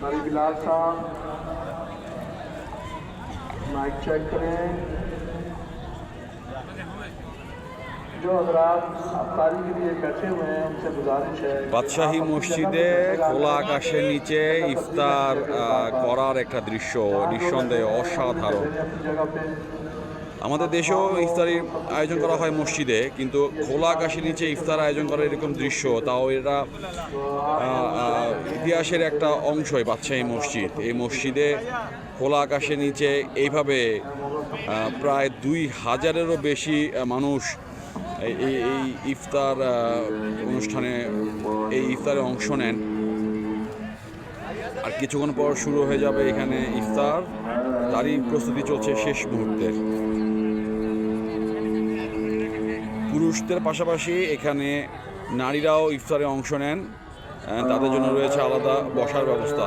हमारी बिलाल साहब mic check करें। जो हजरात अफ्तारी के लिए बैठे हुए हैं उनसे गुजारिश है বাদশাহী মসজিদে খোলা আকাশের নিচে ইফতার করার একটা দৃশ্য নিঃসন্দেহে অসাধারণ। আমাদের দেশেও ইফতারির আয়োজন করা হয় মসজিদে, কিন্তু খোলা আকাশের নিচে ইফতার আয়োজন করার এরকম দৃশ্য, তাও এটা ইতিহাসের একটা অংশই বাদশাহী মসজিদ। এই মসজিদে খোলা আকাশের নিচে এইভাবে প্রায় 2000-এরও বেশি মানুষ এই ইফতার অনুষ্ঠানে ইফতারে অংশ নেন। আর কিছুক্ষণ পর শুরু হয়ে যাবে এখানে ইফতার, তারই প্রস্তুতি চলছে শেষ মুহূর্তের। পুরুষদের পাশাপাশি এখানে নারীরাও ইফতারে অংশ নেন, তাদের জন্য রয়েছে আলাদা বসার ব্যবস্থা।